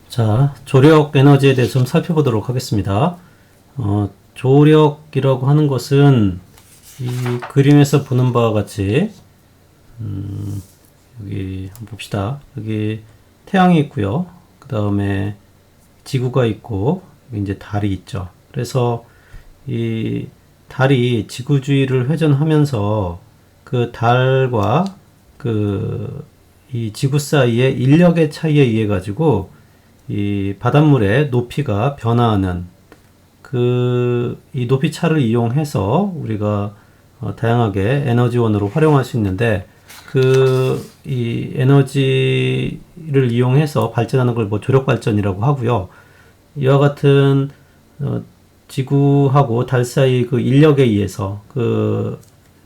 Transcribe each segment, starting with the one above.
자, 조력 에너지에 대해서 좀 살펴보도록 하겠습니다. 조력이라고 하는 것은 이 그림에서 보는 바와 같이 여기 한번 봅시다. 여기 태양이 있고요. 그 다음에 지구가 있고 여기 이제 달이 있죠. 그래서 이 달이 지구 주위를 회전하면서 그 달과 이 지구 사이의 인력의 차이에 의해 가지고 이 바닷물의 높이가 변화하는 이 높이 차를 이용해서 우리가 다양하게 에너지원으로 활용할 수 있는데 이 에너지를 이용해서 발전하는 걸 뭐 조력 발전이라고 하고요. 이와 같은 지구하고 달 사이 그 인력에 의해서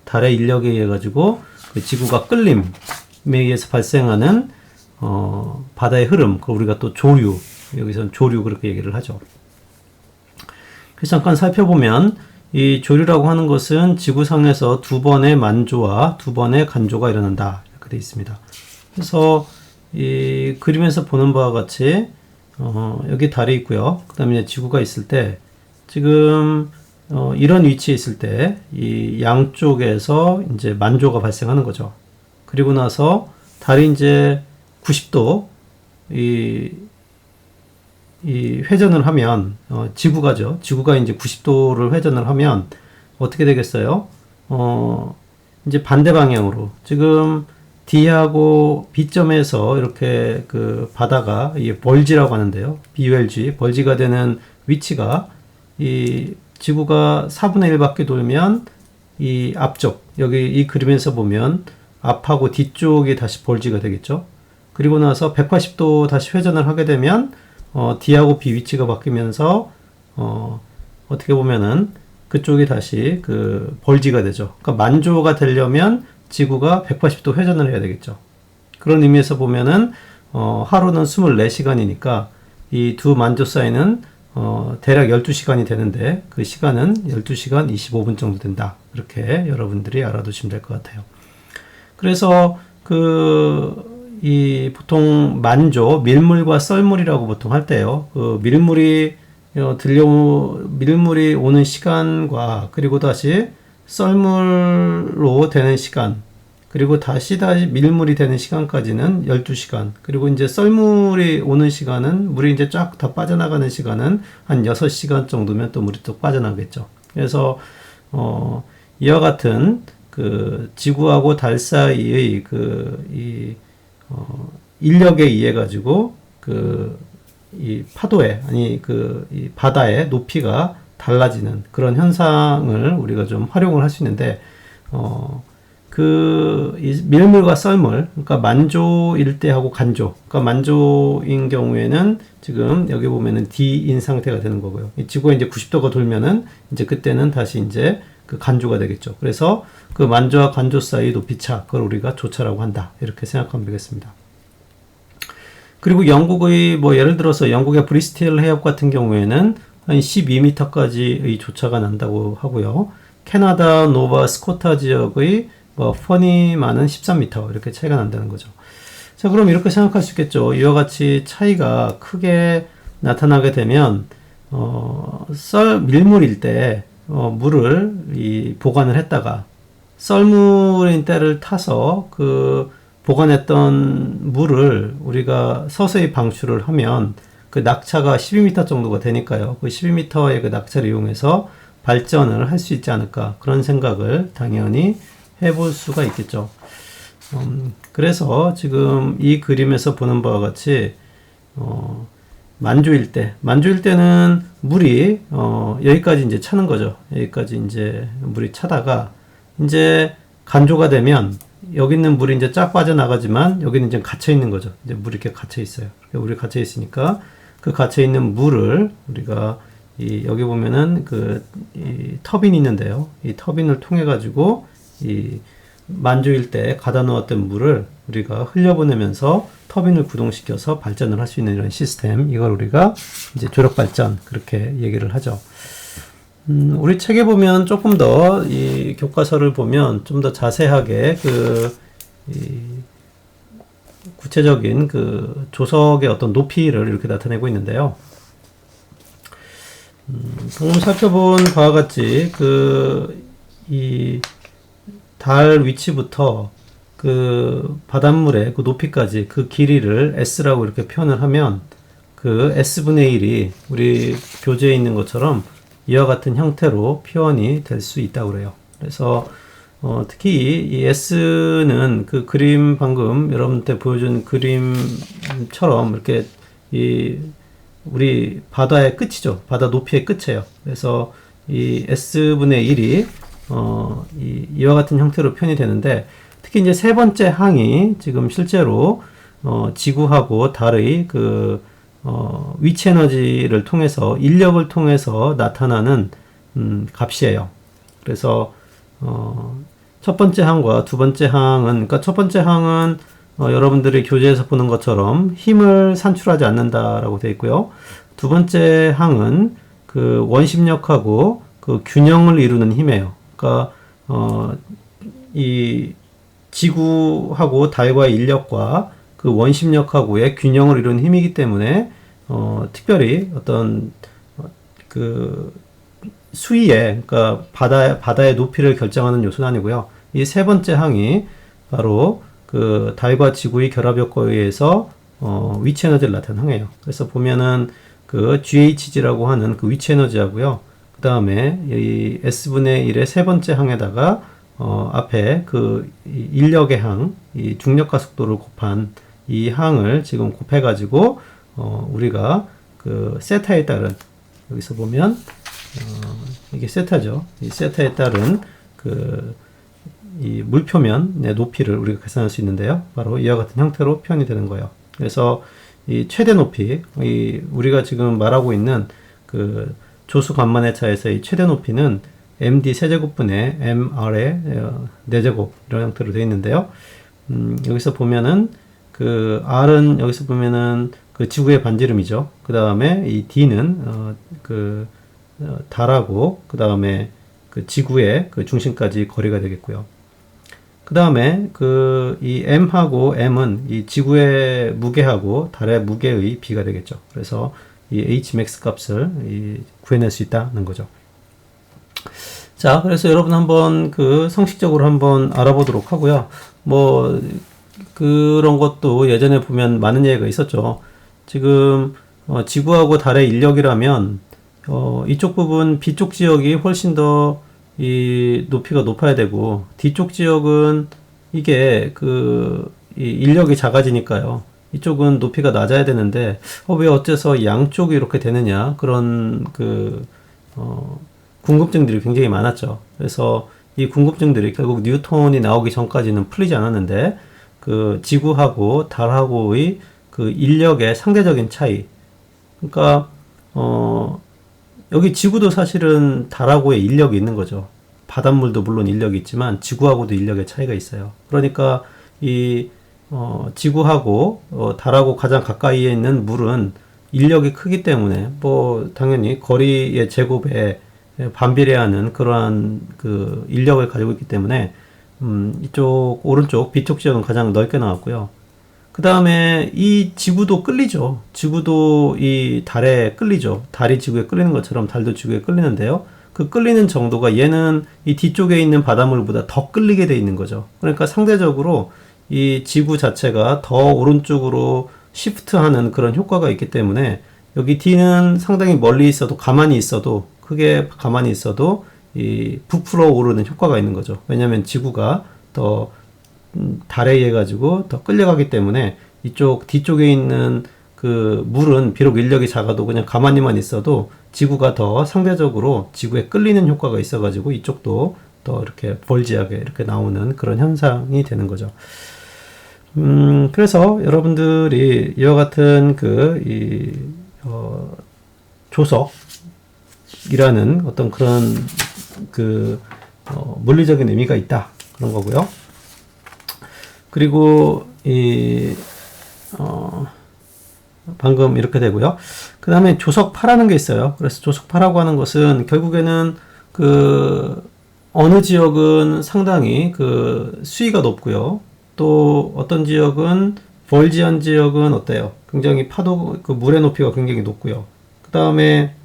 달의 인력에 의해 가지고 그 지구가 끌림에 의해서 발생하는 바다의 흐름, 그걸 우리가 또 조류, 여기서는 조류 그렇게 얘기를 하죠. 그래서 잠깐 살펴보면 이 조류라고 하는 것은 지구상에서 두 번의 만조와 두 번의 간조가 일어난다 이렇게 되어 있습니다. 그래서 이 그림에서 보는 바와 같이 여기 달이 있고요. 그 다음에 지구가 있을 때 지금 이런 위치에 있을 때 이 양쪽에서 이제 만조가 발생하는 거죠. 그리고 나서 달이 이제 90도 이 회전을 하면 지구가죠. 지구가 이제 90도를 회전을 하면 어떻게 되겠어요? 이제 반대 방향으로 지금 D하고 B점에서 이렇게 그 바다가 이 벌지라고 하는데요. BULG 벌지가 되는 위치가 이 지구가 4분의 1바퀴 돌면 이 앞쪽 여기 이 그림에서 보면 앞하고 뒤쪽이 다시 벌지가 되겠죠. 그리고 나서 180도 다시 회전을 하게 되면 D하고 B 위치가 바뀌면서 어떻게 보면은 그쪽이 다시 그 벌지가 되죠. 그러니까 만조가 되려면 지구가 180도 회전을 해야 되겠죠. 그런 의미에서 보면은 하루는 24시간이니까 이 두 만조 사이는 대략 12시간이 되는데 그 시간은 12시간 25분 정도 된다. 이렇게 여러분들이 알아두시면 될 것 같아요. 그래서 보통 만조, 밀물과 썰물이라고 보통 할 때요. 밀물이 오는 시간과 그리고 다시 썰물로 되는 시간, 그리고 다시 밀물이 되는 시간까지는 12시간, 그리고 이제 썰물이 오는 시간은 물이 이제 쫙 다 빠져나가는 시간은 한 6시간 정도면 또 물이 또 빠져나가겠죠. 그래서 이와 같은 지구하고 달 사이의 인력에 의해 가지고 이 파도에 이 바다의 높이가 달라지는 그런 현상을 우리가 좀 활용을 할 수 있는데 이 밀물과 썰물, 그러니까 만조일 때하고 간조, 그러니까 만조인 경우에는 지금 여기 보면은 D인 상태가 되는 거고요. 이 지구가 이제 90도가 돌면은 이제 그때는 다시 이제 그 간조가 되겠죠. 그래서 그 만조와 간조 사이 높이차, 그걸 우리가 조차라고 한다. 이렇게 생각하면 되겠습니다. 그리고 영국의 예를 들어서 영국의 브리스틸 해협 같은 경우에는 한 12m까지의 조차가 난다고 하고요. 캐나다 노바 스코타 지역의 퍼니만은 13m 이렇게 차이가 난다는 거죠. 자, 그럼 이렇게 생각할 수 있겠죠. 이와 같이 차이가 크게 나타나게 되면 밀물일 때 물을 보관을 했다가 썰물인 때를 타서 보관했던 물을 우리가 서서히 방출을 하면 그 낙차가 12m 정도가 되니까요. 그 12m의 그 낙차를 이용해서 발전을 할 수 있지 않을까, 그런 생각을 당연히 해볼 수가 있겠죠. 그래서 지금 이 그림에서 보는 바와 같이 만조일 때는 물이 여기까지 이제 차는 거죠. 여기까지 이제 물이 차다가 이제 간조가 되면 여기 있는 물이 이제 쫙 빠져나가지만 여기는 이제 갇혀 있는 거죠. 이제 물이 이렇게 갇혀 있어요. 물이 갇혀 있으니까 그 갇혀 있는 물을 우리가 여기 보면은 이 터빈이 있는데요. 이 터빈을 통해 가지고 이 만조일 때 가다 놓았던 물을 우리가 흘려보내면서 터빈을 구동시켜서 발전을 할 수 있는 이런 시스템, 이걸 우리가 이제 조력 발전 그렇게 얘기를 하죠. 우리 책에 보면 조금 더 이 교과서를 보면 좀 더 자세하게 구체적인 그 조석의 어떤 높이를 이렇게 나타내고 있는데요. 방금 살펴본 바와 같이 이 달 위치부터 그 바닷물의 그 높이까지 그 길이를 S라고 이렇게 표현을 하면 그 S분의 1이 우리 교재에 있는 것처럼 이와 같은 형태로 표현이 될 수 있다고 그래요. 그래서 특히 이 S는 그 그림 방금 여러분한테 보여준 그림처럼 이렇게 우리 바다의 끝이죠. 바다 높이의 끝이에요. 그래서 이 S분의 1이 이와 같은 형태로 표현이 되는데, 특히 이제 세 번째 항이 지금 실제로 지구하고 달의 위치 에너지를 통해서, 인력을 통해서 나타나는 값이에요. 그래서 첫 번째 항과 두 번째 항은, 그러니까 첫 번째 항은 여러분들이 교재에서 보는 것처럼 힘을 산출하지 않는다라고 되어 있고요. 두 번째 항은 그 원심력하고 그 균형을 이루는 힘이에요. 그러니까 이 지구하고 달과의 인력과 그 원심력하고의 균형을 이루는 힘이기 때문에 특별히 어떤 그 수위에, 그러니까 바다의 높이를 결정하는 요소는 아니고요. 이 세 번째 항이 바로 그 달과 지구의 결합 효과에 의해서 위치 에너지를 나타내는 항이에요. 그래서 보면은 그 GHG라고 하는 그 위치 에너지하고요. 그 다음에 이 S분의 1의 세 번째 항에다가 앞에 그 인력의 항, 이 중력과 속도를 곱한 이 항을 지금 곱해가지고 우리가 그 세타에 따른, 여기서 보면 이게 세타죠. 이 세타에 따른 이 물표면의 높이를 우리가 계산할 수 있는데요. 바로 이와 같은 형태로 표현이 되는 거예요. 그래서 이 최대 높이, 우리가 지금 말하고 있는 그 조수 간만의 차에서의 최대 높이는 md 세제곱분의 mr의 4제곱 이런 형태로 되어 있는데요. 여기서 보면은 그 r은 여기서 보면은 그 지구의 반지름이죠. 그 다음에 이 d는 달하고 그 다음에 그 지구의 그 중심까지 거리가 되겠고요. 그 다음에 이 m하고 m은 이 지구의 무게하고 달의 무게의 비가 되겠죠. 그래서 이 hmax 값을 구해낼 수 있다는 거죠. 자, 그래서 여러분 한번 상식적으로 한번 알아보도록 하고요. 뭐 그런 것도 예전에 보면 많은 얘기가 있었죠. 지금 지구하고 달의 인력이라면 이쪽 부분 B쪽 지역이 훨씬 더 이 높이가 높아야 되고, 뒤쪽 지역은 이게 이 인력이 작아지니까요. 이쪽은 높이가 낮아야 되는데 왜 어째서 양쪽이 이렇게 되느냐, 그런 궁금증들이 굉장히 많았죠. 그래서 이 궁금증들이 결국 뉴턴이 나오기 전까지는 풀리지 않았는데, 그 지구하고 달하고의 그 인력의 상대적인 차이, 그러니까 여기 지구도 사실은 달하고의 인력이 있는 거죠. 바닷물도 물론 인력이 있지만 지구하고도 인력의 차이가 있어요. 그러니까 지구하고 달하고 가장 가까이에 있는 물은 인력이 크기 때문에 뭐 당연히 거리의 제곱에 반비례하는 그러한 그 인력을 가지고 있기 때문에 이쪽 오른쪽 B쪽 지역은 가장 넓게 나왔고요. 그 다음에 이 지구도 끌리죠. 지구도 이 달에 끌리죠. 달이 지구에 끌리는 것처럼 달도 지구에 끌리는데요. 그 끌리는 정도가 얘는 이 뒤쪽에 있는 바닷물보다 더 끌리게 돼 있는 거죠. 그러니까 상대적으로 이 지구 자체가 더 오른쪽으로 시프트하는 그런 효과가 있기 때문에 여기 D는 상당히 멀리 있어도, 가만히 있어도, 크게 가만히 있어도 이 부풀어 오르는 효과가 있는 거죠. 왜냐하면 지구가 더 달에 의해 가지고 더 끌려가기 때문에 이쪽 뒤쪽에 있는 그 물은 비록 인력이 작아도 그냥 가만히만 있어도 지구가 더 상대적으로 지구에 끌리는 효과가 있어 가지고 이쪽도 더 이렇게 볼지하게 이렇게 나오는 그런 현상이 되는 거죠. 그래서 여러분들이 이와 같은 조석이라는 어떤 그런 물리적인 의미가 있다, 그런 거고요. 그리고 방금 이렇게 되고요. 그 다음에 조석파라는 게 있어요. 그래서 조석파라고 하는 것은 결국에는 어느 지역은 상당히 수위가 높고요. 또 어떤 지역은 볼지언 지역은 어때요? 굉장히 파도, 그 물의 높이가 굉장히 높고요. 그 다음에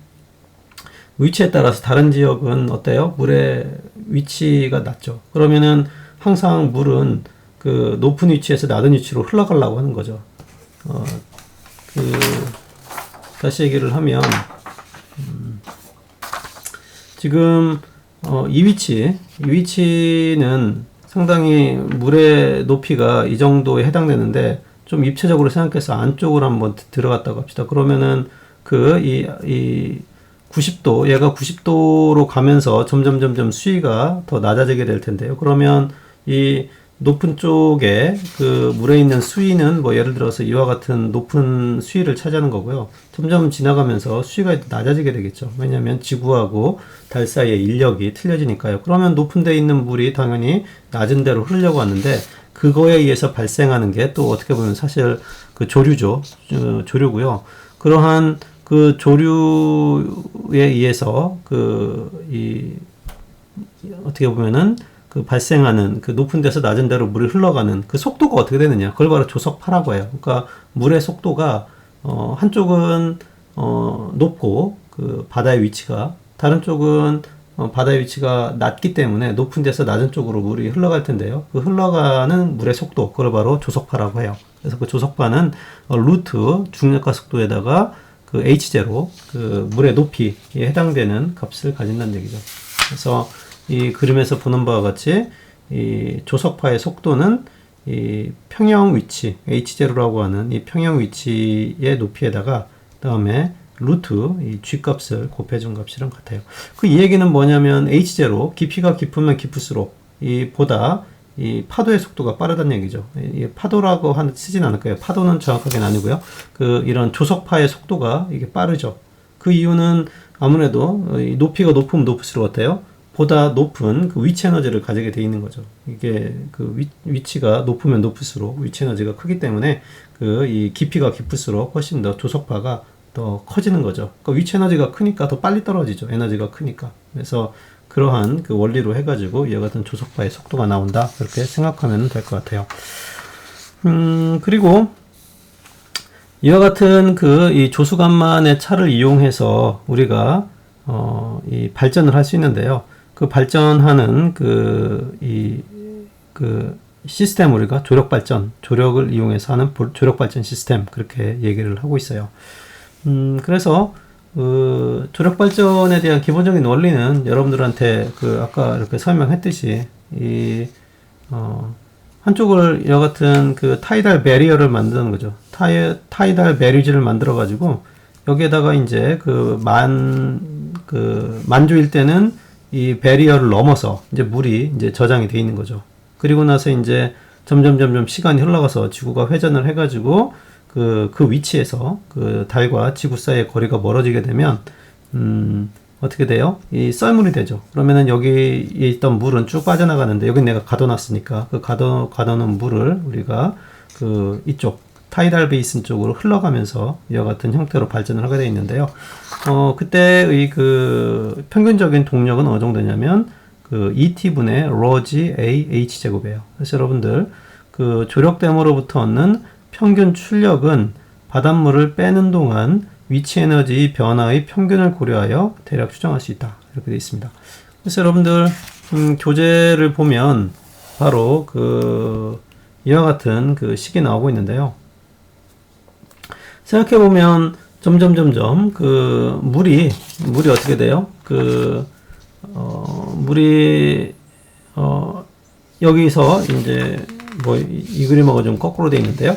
위치에 따라서 다른 지역은 어때요? 물의 위치가 낮죠. 그러면은 항상 물은 그 높은 위치에서 낮은 위치로 흘러가려고 하는 거죠. 그 다시 얘기를 하면 지금 이 위치는 상당히 물의 높이가 이 정도에 해당되는데 좀 입체적으로 생각해서 안쪽으로 한번 들어갔다고 합시다. 그러면은 이 90도, 얘가 90도로 가면서 점점 수위가 더 낮아지게 될 텐데요. 그러면 이 높은 쪽에 그 물에 있는 수위는 뭐 예를 들어서 이와 같은 높은 수위를 차지하는 거고요. 점점 지나가면서 수위가 낮아지게 되겠죠. 왜냐하면 지구하고 달 사이의 인력이 틀려지니까요. 그러면 높은 데 있는 물이 당연히 낮은 데로 흐르려고 하는데 그거에 의해서 발생하는 게 또 어떻게 보면 사실 그 조류죠. 조류고요. 그러한 그 조류에 의해서 어떻게 보면은 그 발생하는 그 높은 데서 낮은 데로 물이 흘러가는 그 속도가 어떻게 되느냐. 그걸 바로 조석파라고 해요. 그러니까 물의 속도가 한쪽은 높고 그 바다의 위치가 다른 쪽은 바다의 위치가 낮기 때문에 높은 데서 낮은 쪽으로 물이 흘러갈 텐데요. 그 흘러가는 물의 속도, 그걸 바로 조석파라고 해요. 그래서 그 조석파는 루트 중력과 속도에다가 그 h0 그 물의 높이에 해당되는 값을 가진다는 얘기죠. 그래서 이 그림에서 보는 바와 같이 이 조석파의 속도는 이 평형 위치 h0라고 하는 이 평형 위치의 높이에다가 그다음에 루트 이 g 값을 곱해준 값이랑 같아요. 그 이 얘기는 뭐냐면 h0 깊이가 깊으면 깊을수록 이 파도의 속도가 빠르다는 얘기죠. 이 파도라고 쓰진 않을 거예요. 파도는 정확하게는 아니고요. 그 이런 조석파의 속도가 이게 빠르죠. 그 이유는 아무래도 이 높이가 높으면 높을수록 어때요? 보다 높은 그 위치 에너지를 가지게 돼 있는 거죠. 이게 그 위치가 높으면 높을수록 위치 에너지가 크기 때문에 그 이 깊이가 깊을수록 훨씬 더 조석파가 더 커지는 거죠. 그러니까 위치 에너지가 크니까 더 빨리 떨어지죠. 에너지가 크니까. 그래서 그러한 그 원리로 해가지고 이와 같은 조석파의 속도가 나온다. 그렇게 생각하면 될 것 같아요. 그리고 이와 같은 그 이 조수간만의 차를 이용해서 우리가 이 발전을 할 수 있는데요. 그 발전하는 그 시스템 우리가 조력을 이용해서 하는 조력발전 시스템 그렇게 얘기를 하고 있어요. 그래서 조력발전에 대한 기본적인 원리는 여러분들한테 아까 이렇게 설명했듯이 한쪽을 이와 같은 그 타이달 베리어를 만드는 거죠. 타이달 베리지를 만들어 가지고 여기에다가 이제 만조일 때는 이 베리어를 넘어서 이제 물이 이제 저장이 돼 있는 거죠. 그리고 나서 이제 점점 시간이 흘러가서 지구가 회전을 해가지고 그 위치에서 그 달과 지구 사이의 거리가 멀어지게 되면 어떻게 돼요? 이 썰물이 되죠. 그러면은 여기에 있던 물은 쭉 빠져나가는데 여기 내가 가둬놨으니까 그 가둬놓은 물을 우리가 그 이쪽 타이달 베이슨 쪽으로 흘러가면서 이와 같은 형태로 발전을 하게 되어 있는데요. 그때의 그 평균적인 동력은 어느 정도냐면 그 ET분의 ρg a h 제곱이에요. 그래서 여러분들 그 조력댐으로부터 얻는 평균 출력은 바닷물을 빼는 동안 위치 에너지 변화의 평균을 고려하여 대략 추정할 수 있다. 이렇게 되어 있습니다. 그래서 여러분들 교재를 보면 바로 이와 같은 그 식이 나오고 있는데요. 생각해 보면 점점 그 물이 어떻게 돼요? 물이 여기서 이제 뭐 이 그림하고 좀 거꾸로 되어 있는데요.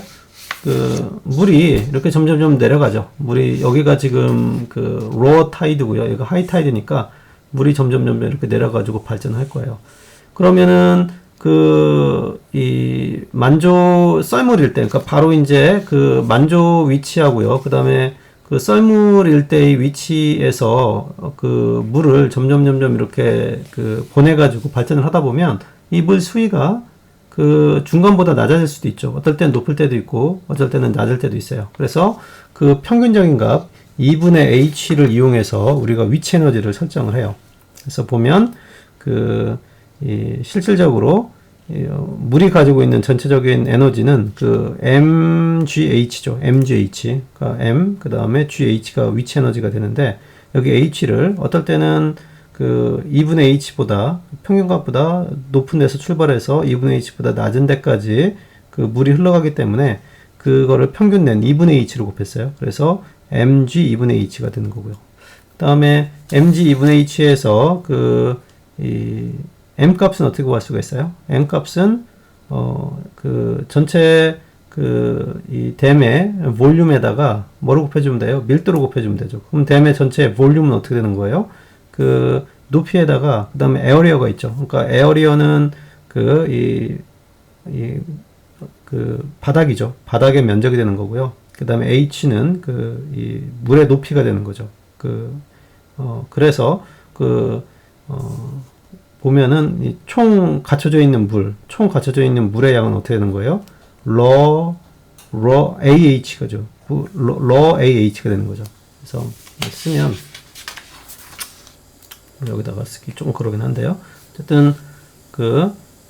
그 물이 이렇게 점점 내려가죠. 물이 여기가 지금 그 로어 타이드고요. 여기가 하이 타이드니까 물이 점점 이렇게 내려가지고 발전할 거예요. 그러면은 이 만조 썰물일 때, 그러니까 바로 이제 그 만조 위치하고요. 그 다음에 그 썰물일 때의 위치에서 그 물을 점점 이렇게 보내가지고 발전을 하다 보면 이 물 수위가 그 중간보다 낮아질 수도 있죠. 어떨 때는 높을 때도 있고, 어떨 때는 낮을 때도 있어요. 그래서 그 평균적인 값 2분의 h를 이용해서 우리가 위치 에너지를 설정을 해요. 그래서 보면 실질적으로 물이 가지고 있는 전체적인 에너지는 그 mgh죠. mgh. 그러니까 m 그 다음에 gh가 위치 에너지가 되는데 여기 h를 어떨 때는 그 2분의 h보다 평균값보다 높은 데서 출발해서 2분의 h보다 낮은 데까지 그 물이 흘러가기 때문에 그거를 평균 낸 2분의 h로 곱했어요. 그래서 mg 2분의 h가 되는 거고요. 그 다음에 mg 2분의 h에서 이 m 값은 어떻게 구할 수가 있어요? m 값은 그 전체 이 댐의 볼륨에다가 뭐로 곱해주면 돼요? 밀도로 곱해주면 되죠. 그럼 댐의 전체 볼륨은 어떻게 되는 거예요? 그 높이에다가 그 다음에 에어리어가 있죠. 그러니까 에어리어는 그 바닥이죠. 바닥의 면적이 되는 거고요. 그 다음에 h는 이 물의 높이가 되는 거죠. 그래서 보면은 총 갖춰져 있는 물의 양은 어떻게 되는 거예요? AH가죠. AH가 되는 거죠. 그래서 쓰면 여기다가 쓰기 좀 그러긴 한데요. 어쨌든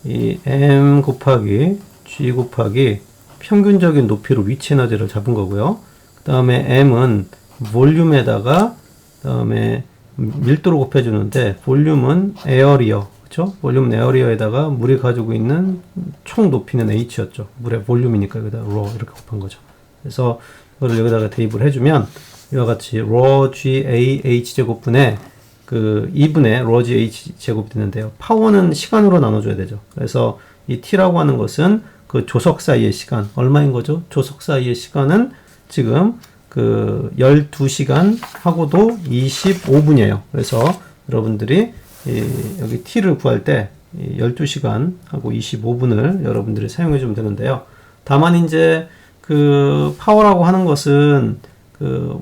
이 m 곱하기 g 곱하기 평균적인 높이로 위치 에너지를 잡은 거고요. 그 다음에 m은 볼륨에다가 그 다음에 밀도로 곱해주는데 볼륨은 에어리어, 그렇죠? 볼륨은 에어리어에다가 물이 가지고 있는 총 높이는 h였죠. 물의 볼륨이니까 여기다 이렇게 곱한 거죠. 그래서 이거를 여기다가 대입을 해주면 이와 같이 g 제곱분의 2분의 g 제곱이 되는데요. 파워는 시간으로 나눠줘야 되죠. 그래서 이 t라고 하는 것은 그 조석 사이의 시간 얼마인 거죠? 조석 사이의 시간은 지금 12시간 하고도 25분이에요. 그래서 여러분들이 여기 t를 구할 때 12시간 하고 25분을 여러분들이 사용해 주면 되는데요. 다만 이제 파워라고 하는 것은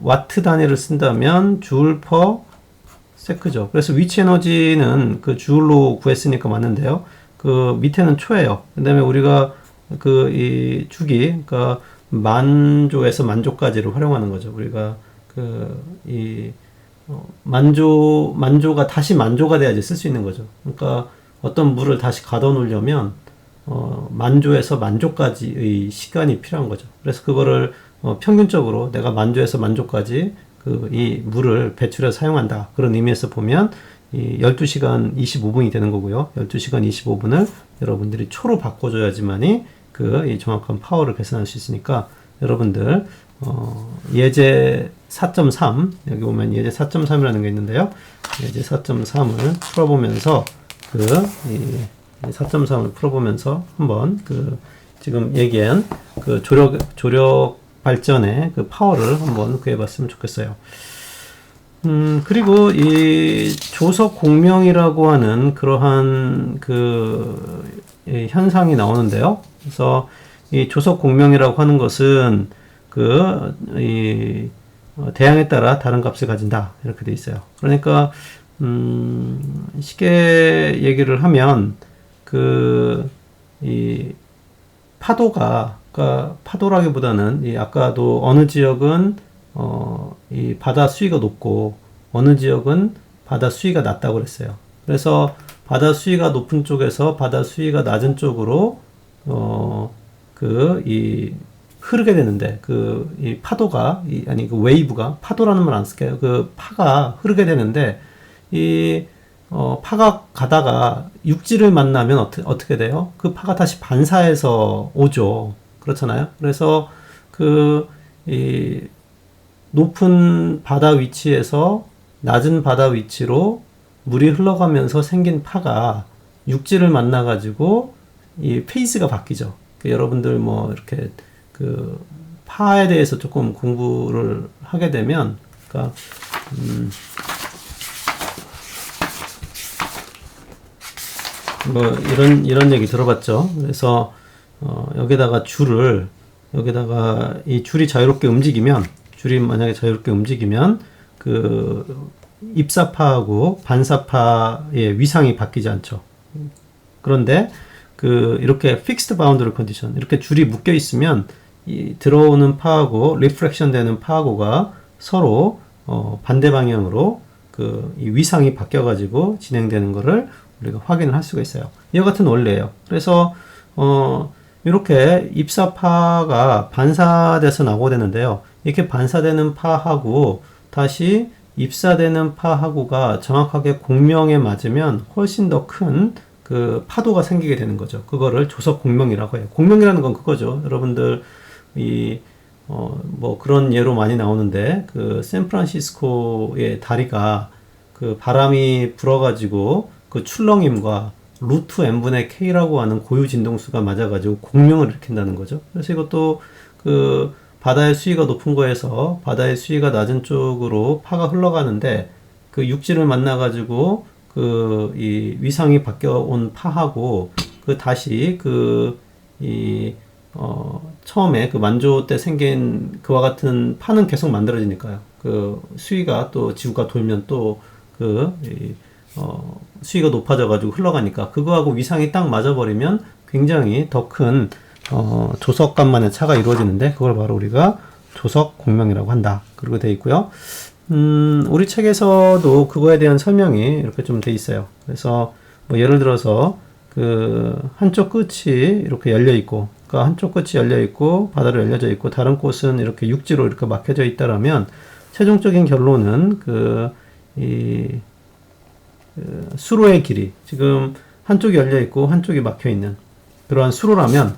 와트 단위를 쓴다면 줄 퍼 세크죠. 그래서 위치 에너지는 줄로 구했으니까 맞는데요. 밑에는 초예요. 그 다음에 우리가 이 주기, 그러니까 만조에서 만조까지를 활용하는 거죠. 우리가 만조가 다시 만조가 돼야지 쓸 수 있는 거죠. 그러니까 어떤 물을 다시 가둬 놓으려면 만조에서 만조까지의 시간이 필요한 거죠. 그래서 그거를 평균적으로 내가 만조에서 만조까지 이 물을 배출해서 사용한다. 그런 의미에서 보면 12시간 25분이 되는 거고요. 12시간 25분을 여러분들이 초로 바꿔줘야지만이 이 정확한 파워를 계산할 수 있으니까 여러분들 예제 4.3 여기 보면 예제 4.3이라는 게 있는데요. 예제 4.3을 풀어보면서 4.3을 풀어보면서 한번 지금 얘기한 조력 발전의 파워를 한번 구해봤으면 좋겠어요. 그리고 이 조석 공명이라고 하는 그러한 현상이 나오는데요. 그래서 이 조석 공명이라고 하는 것은 대양에 따라 다른 값을 가진다 이렇게 돼 있어요. 그러니까 쉽게 얘기를 하면 이 파도가 그러니까 파도라기보다는 아까도 어느 지역은 이 바다 수위가 높고 어느 지역은 바다 수위가 낮다고 그랬어요. 그래서 바다 수위가 높은 쪽에서 바다 수위가 낮은 쪽으로 이 흐르게 되는데 이 파도가 웨이브가 파도라는 말 안 쓸게요. 파가 흐르게 되는데 이 파가 가다가 육지를 만나면 어떻게 돼요? 그 파가 다시 반사해서 오죠. 그렇잖아요. 그래서 이 높은 바다 위치에서 낮은 바다 위치로 물이 흘러가면서 생긴 파가 육지를 만나 가지고 이 페이스가 바뀌죠. 여러분들 뭐 이렇게 파에 대해서 조금 공부를 하게 되면 그러니까 뭐 이런 얘기 들어봤죠. 그래서 여기다가 이 줄이 자유롭게 움직이면 만약에 자유롭게 움직이면 입사파하고 반사파의 위상이 바뀌지 않죠. 그런데 이렇게 fixed boundary condition 이렇게 줄이 묶여 있으면 이 들어오는 파하고 리프렉션 되는 파하고가 서로 반대 방향으로 이 위상이 바뀌어 가지고 진행되는 거를 우리가 확인을 할 수가 있어요. 이와 같은 원리예요. 그래서 이렇게 입사파가 반사돼서 나오게 되는데요. 이렇게 반사되는 파하고 다시 입사되는 파하고가 정확하게 공명에 맞으면 훨씬 더 큰 그 파도가 생기게 되는 거죠. 그거를 조석 공명이라고 해요. 공명이라는 건 그거죠. 여러분들 뭐 그런 예로 많이 나오는데 그 샌프란시스코의 다리가 그 바람이 불어가지고 그 출렁임과 루트 n분의 k라고 하는 고유 진동수가 맞아가지고 공명을 일으킨다는 거죠. 그래서 이것도 그 바다의 수위가 높은 거에서 바다의 수위가 낮은 쪽으로 파가 흘러가는데 그 육지를 만나가지고 그 이 위상이 바뀌어 온 파하고 그 다시 처음에 그 만조 때 생긴 그와 같은 파는 계속 만들어지니까요. 그 수위가 또 지구가 돌면 또 수위가 높아져가지고 흘러가니까 그거하고 위상이 딱 맞아버리면 굉장히 더 큰 조석간만의 차가 이루어지는데 그걸 바로 우리가 조석 공명이라고 한다. 그렇게 돼 있고요. 우리 책에서도 그거에 대한 설명이 이렇게 좀 돼 있어요. 그래서 뭐 예를 들어서 그 한쪽 끝이 이렇게 열려 있고, 그러니까 한쪽 끝이 열려 있고 바다로 열려져 있고 다른 곳은 이렇게 육지로 이렇게 막혀져 있다라면 최종적인 결론은 수로의 길이 지금 한쪽이 열려 있고 한쪽이 막혀 있는 그러한 수로라면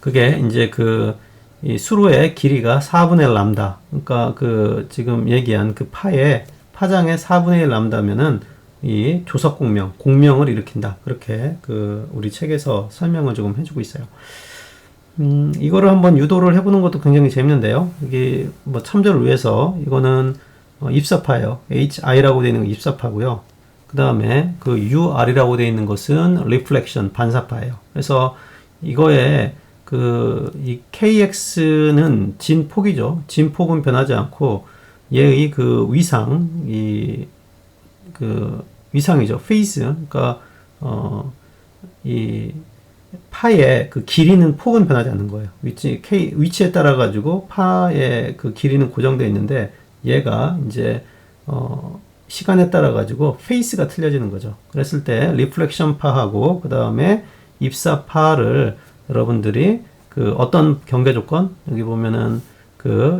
그게 이제 이 수로의 길이가 4분의 1 람다. 그러니까 그 지금 얘기한 그 파장의 4분의 1 람다면은 이 조석 공명을 일으킨다. 그렇게 그 우리 책에서 설명을 조금 해주고 있어요. 이거를 한번 유도를 해보는 것도 굉장히 재밌는데요. 이게 뭐 참조를 위해서 이거는 입사파예요. HI라고 되어 있는 거 입사파고요. 그 다음에 그 UR이라고 되어 있는 것은 reflection 반사파예요. 그래서 이거에 이 KX는 진폭이죠. 진폭은 변하지 않고 얘의 그 위상이죠. 페이스. 그러니까 이 파의 그 길이는 폭은 변하지 않는 거예요. 위치에 따라 가지고 파의 그 길이는 고정되어 있는데 얘가 이제 시간에 따라 가지고 페이스가 틀려지는 거죠. 그랬을 때 리플렉션 파하고 그 다음에 입사 파를 여러분들이 그 어떤 경계 조건 여기 보면은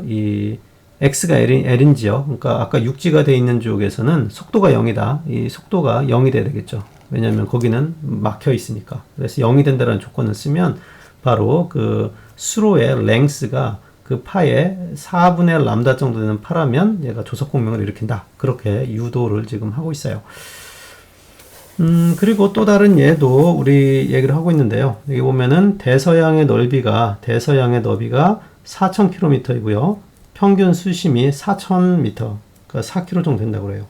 이 x가 l인지요. 그러니까 아까 육지가 돼 있는 쪽에서는 속도가 0이다. 이 속도가 0이 돼야 되겠죠. 왜냐하면 거기는 막혀 있으니까. 그래서 0이 된다는 조건을 쓰면 바로 그 수로의 랭스가 그 파의 4분의 1 람다 정도 되는 파라면 얘가 조석 공명을 일으킨다. 그렇게 유도를 지금 하고 있어요. 그리고 또 다른 예도 우리 얘기를 하고 있는데요. 여기 보면은 대서양의 너비가 4,000km이고요. 평균 수심이 4,000m, 그러니까 4km 정도 된다고 그래요.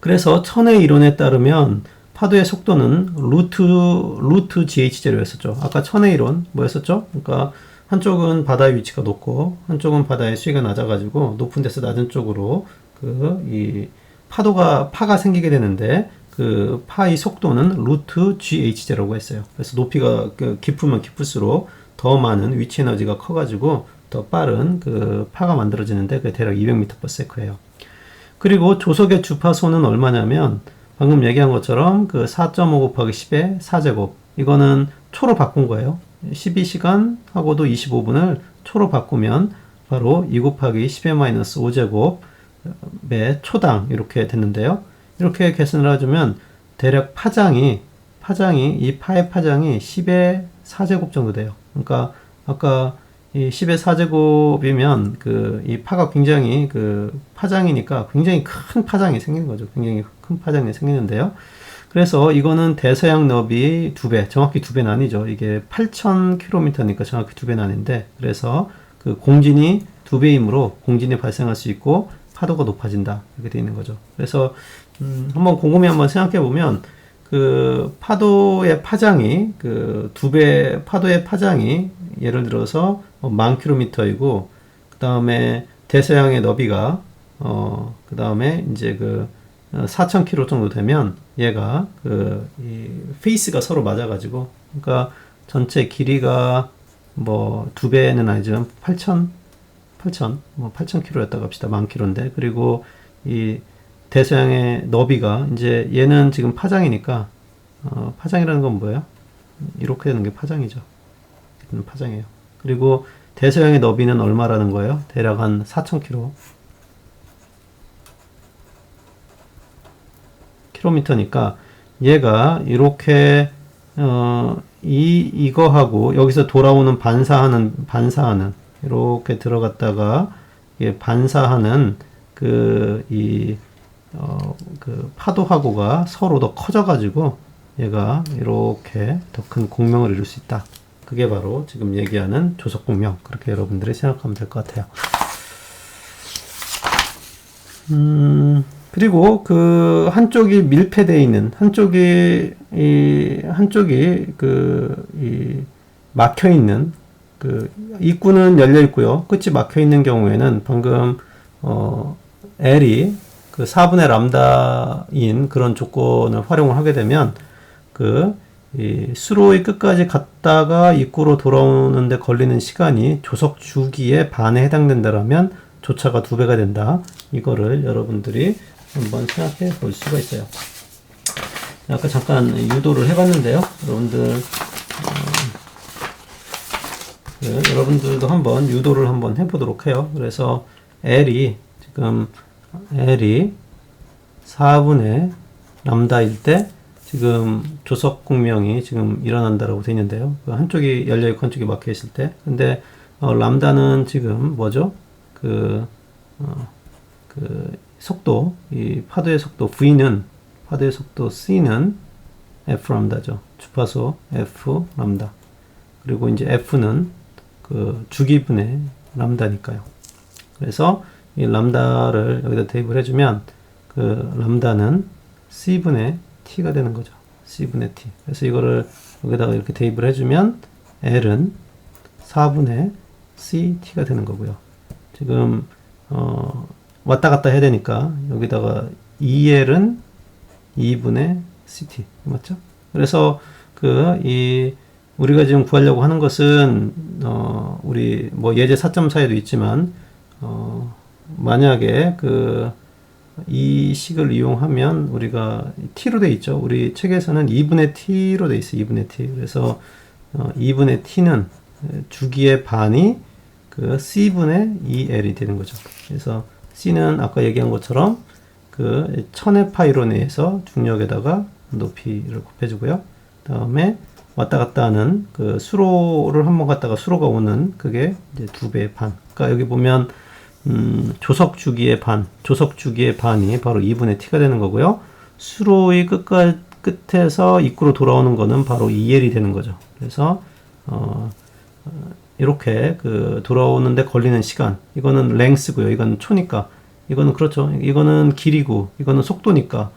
그래서 천의 이론에 따르면 파도의 속도는 루트 GH0였었죠. 아까 천의 이론 뭐였었죠? 그러니까 한쪽은 바다의 위치가 높고 한쪽은 바다의 수위가 낮아가지고 높은 데서 낮은 쪽으로 이 파가 생기게 되는데 그 파의 속도는 루트 GH0라고 했어요. 그래서 높이가 깊으면 깊을수록 더 많은 위치 에너지가 커가지고 더 빠른 그 파가 만들어지는데 그게 대략 200m/s예요. 그리고 조석의 주파수는 얼마냐면 방금 얘기한 것처럼 그 4.5 곱하기 10의 4제곱 이거는 초로 바꾼 거예요. 12시간 하고도 25분을 초로 바꾸면 바로 2 곱하기 10의 마이너스 5제곱의 초당 이렇게 됐는데요. 이렇게 계산을 해주면 대략 이 파의 파장이 10의 4제곱 정도 돼요. 그러니까 아까 이 10의 4제곱이면 이 파가 굉장히 파장이니까 굉장히 큰 파장이 생기는 거죠. 굉장히 큰 파장이 생기는데요. 그래서 이거는 대서양 너비 2배, 정확히 2배는 아니죠. 이게 8,000km니까 정확히 2배는 아닌데, 그래서 그 공진이 2배이므로 공진이 발생할 수 있고 파도가 높아진다. 이렇게 되어 있는 거죠. 그래서 한번 곰곰이 한번 생각해 보면 그 파도의 파장이 파도의 파장이 예를 들어서 10,000km이고 그 다음에 대서양의 너비가 그 다음에 이제 4,000km 정도 되면 얘가 이 페이스가 서로 맞아가지고 그러니까 전체 길이가 뭐 2배는 아니지만 8,000km였다고 합시다. 10,000km인데 그리고 이 대서양의 너비가 이제 얘는 지금 파장이니까 파장이라는 건 뭐예요? 이렇게 되는 게 파장이죠. 파장이에요. 그리고 대서양의 너비는 얼마라는 거예요? 대략 한 4,000km. 킬로미터니까 얘가 이렇게 이거하고 여기서 돌아오는 반사하는 이렇게 들어갔다가 이게 반사하는 그 파도하고가 서로 더 커져가지고 얘가 이렇게 더 큰 공명을 이룰 수 있다. 그게 바로 지금 얘기하는 조석공명. 그렇게 여러분들이 생각하면 될 것 같아요. 그리고 그 한쪽이 밀폐되어 있는 한쪽이 막혀 있는 그 입구는 열려 있고요. 끝이 막혀 있는 경우에는 방금 L이 그 4분의 람다인 그런 조건을 활용을 하게 되면 이 수로의 끝까지 갔다가 입구로 돌아오는데 걸리는 시간이 조석 주기의 반에 해당된다라면 조차가 2배가 된다. 이거를 여러분들이 한번 생각해 볼 수가 있어요. 아까 잠깐 유도를 해봤는데요. 여러분들도 한번 유도를 한번 해보도록 해요. 그래서 L이 4분의 람다일 때 지금 조석 공명이 지금 일어난다라고 되어 있는데요. 한쪽이 열려있고 한쪽이 막혀 있을 때. 근데 람다는 지금 뭐죠? 속도, 이 파도의 속도 V는, 파도의 속도 C는 F 람다죠. 주파수 F 람다. 그리고 이제 F는 그 주기분의 람다니까요. 그래서 이 람다를 여기다 대입을 해주면 그 람다는 C분의 T가 되는 거죠. C분의 T. 그래서 이거를 여기다가 이렇게 대입을 해주면 L은 4분의 CT가 되는 거고요. 지금 왔다 갔다 해야 되니까 여기다가 2L은 2분의 CT 맞죠? 그래서 우리가 지금 구하려고 하는 것은 우리 뭐 예제 4.4에도 있지만 만약에 이 식을 이용하면 우리가 t로 돼 있죠. 우리 책에서는 2분의 t로 돼 있어요. 2분의 t. 그래서 2분의 t는 주기의 반이 c분의 2l이 되는 거죠. 그래서 c는 아까 얘기한 것처럼 1000의 파이로 내에서 중력에다가 높이를 곱해주고요. 다음에 왔다 갔다 하는 수로를 한번 갔다가 수로가 오는 그게 이제 2배의 반. 그러니까 여기 보면 조석 주기의 반이 바로 2분의 t가 되는 거고요. 수로의 끝에서 입구로 돌아오는 거는 바로 2L이 되는 거죠. 그래서 이렇게 돌아오는데 걸리는 시간, 이거는 랭스고요. 이건 초니까, 이거는 그렇죠. 이거는 길이고, 이거는 속도니까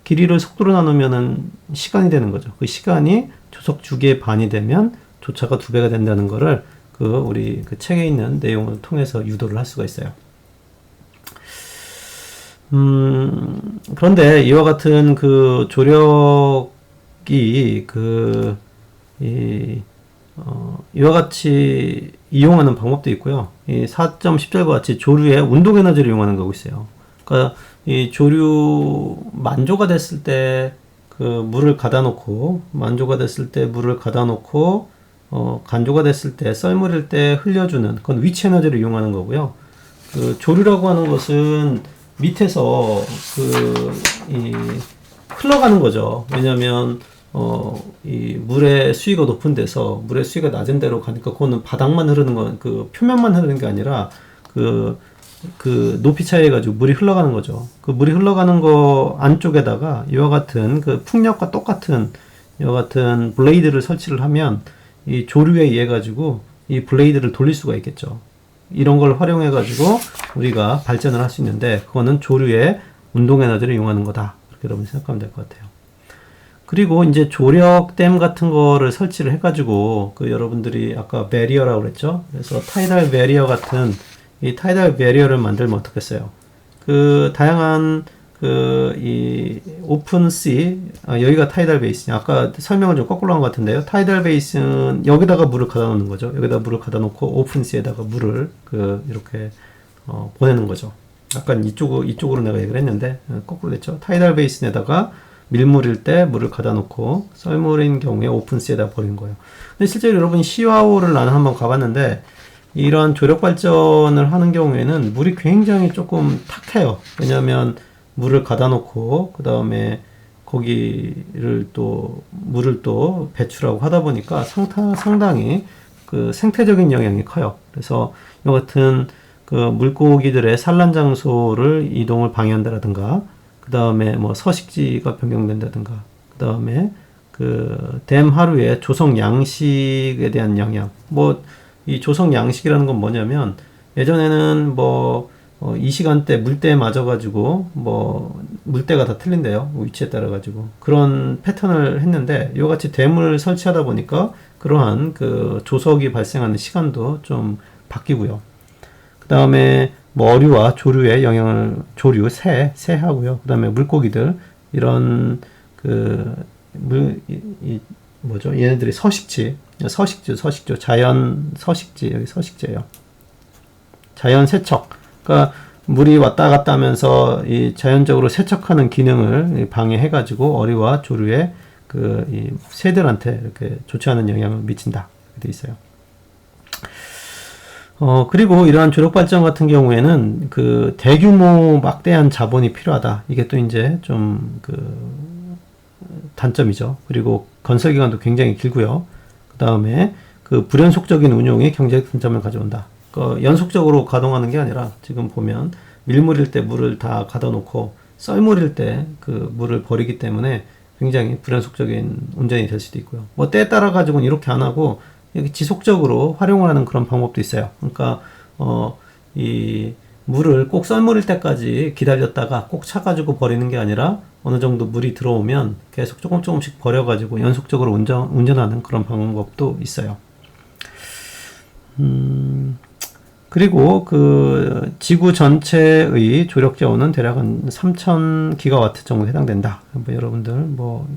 길이를 속도로 나누면은 시간이 되는 거죠. 그 시간이 조석 주기의 반이 되면 조차가 2배가 된다는 거를 우리 책에 있는 내용을 통해서 유도를 할 수가 있어요. 그런데 이와 같은 조력이 이와 같이 이용하는 방법도 있고요. 이 4.10절과 같이 조류의 운동 에너지를 이용하는 거고 있어요. 그러니까 이 조류 만조가 됐을 때 물을 가다 놓고 간조가 됐을 때 썰물일 때 흘려주는 그건 위치 에너지를 이용하는 거고요. 조류라고 하는 것은 밑에서 흘러가는 거죠. 왜냐면 이 물의 수위가 높은 데서 물의 수위가 낮은 데로 가니까 그거는 바닥만 흐르는 건 표면만 흐르는 게 아니라 높이 차이해 가지고 물이 흘러가는 거죠. 물이 흘러가는 거 안쪽에다가 이와 같은 풍력과 똑같은 이와 같은 블레이드를 설치를 하면 이 조류에 의해 가지고 이 블레이드를 돌릴 수가 있겠죠. 이런 걸 활용해 가지고 우리가 발전을 할 수 있는데 그거는 조류의 운동 에너지를 이용하는 거다. 그렇게 여러분이 생각하면 될 것 같아요. 그리고 이제 조력댐 같은 거를 설치를 해 가지고 여러분들이 아까 베리어라고 그랬죠. 그래서 타이달 베리어 같은 이 타이달 베리어를 만들면 어떻겠어요? 다양한 이 오픈씨, 여기가 타이달 베이슨. 아까 설명을 좀 거꾸로 한 것 같은데요. 타이달 베이슨 여기다가 물을 가다 놓는 거죠. 여기다 물을 가다 놓고 오픈씨에다가 물을 이렇게 보내는 거죠. 약간 이쪽으로 내가 얘기를 했는데 거꾸로 됐죠. 타이달 베이슨에다가 밀물일 때 물을 가다 놓고 썰물인 경우에 오픈시에다 버리는 거예요. 근데 실제로 여러분 시와호를 나는 한번 가봤는데 이런 조력 발전을 하는 경우에는 물이 굉장히 조금 탁해요. 왜냐하면 물을 가다 놓고 그 다음에 거기를 또 물을 또 배출하고 하다 보니까 상당히 그 생태적인 영향이 커요. 그래서 이 같은 그 물고기들의 산란 장소를 이동을 방해한다라든가, 그 다음에 뭐 서식지가 변경된다든가, 그 다음에 그 댐 하루의 조성 양식에 대한 영향. 뭐 이 조성 양식이라는 건 뭐냐면 예전에는 뭐 이 시간대 물때에 맞아가지고 뭐 물때가 다 틀린데요. 위치에 따라 가지고 그런 패턴을 했는데 이같이 댐을 설치하다 보니까 그러한 그 조석이 발생하는 시간도 좀 바뀌고요. 그 다음에 뭐 어류와 조류의 영향을 새하고요. 그 다음에 물고기들 이런 뭐죠? 얘네들이 서식주, 자연 서식지, 여기 서식지예요. 자연 세척. 그러니까 물이 왔다 갔다 하면서 이 자연적으로 세척하는 기능을 방해해가지고 어류와 조류의 이 새들한테 이렇게 좋지 않은 영향을 미친다. 이렇게 돼 있어요. 그리고 이러한 조력 발전 같은 경우에는 그 대규모 막대한 자본이 필요하다. 이게 또 이제 좀 단점이죠. 그리고 건설 기간도 굉장히 길고요. 그 다음에 그 불연속적인 운용이 경제적 단점을 가져온다. 연속적으로 가동하는 게 아니라 지금 보면 밀물일 때 물을 다 가다 놓고 썰물일 때 그 물을 버리기 때문에 굉장히 불연속적인 운전이 될 수도 있고요. 뭐 때에 따라 가지고는 이렇게 안 하고 지속적으로 활용을 하는 그런 방법도 있어요. 그러니까 이 물을 꼭 썰물일 때까지 기다렸다가 꼭 차가지고 버리는 게 아니라 어느 정도 물이 들어오면 계속 조금씩 버려가지고 연속적으로 운전하는 그런 방법도 있어요. 그리고 그 지구 전체의 조력 재원은 대략 한 3,000기가와트 정도 해당된다. 뭐 여러분들 뭐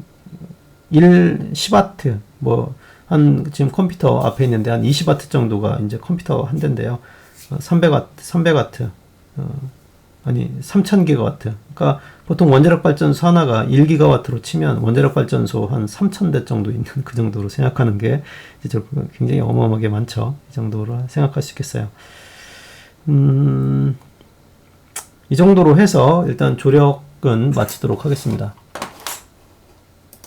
10와트 지금 컴퓨터 앞에 있는데 한 20와트 정도가 이제 컴퓨터 한 대인데요. 300와트. 3,000기가와트. 그러니까 보통 원자력 발전소 하나가 1기가와트로 치면 원자력 발전소 한 3,000대 정도 있는 그 정도로 생각하는 게 이제 굉장히 어마어마하게 많죠. 이 정도로 생각할 수 있겠어요. 이 정도로 해서 일단 조력은 마치도록 하겠습니다.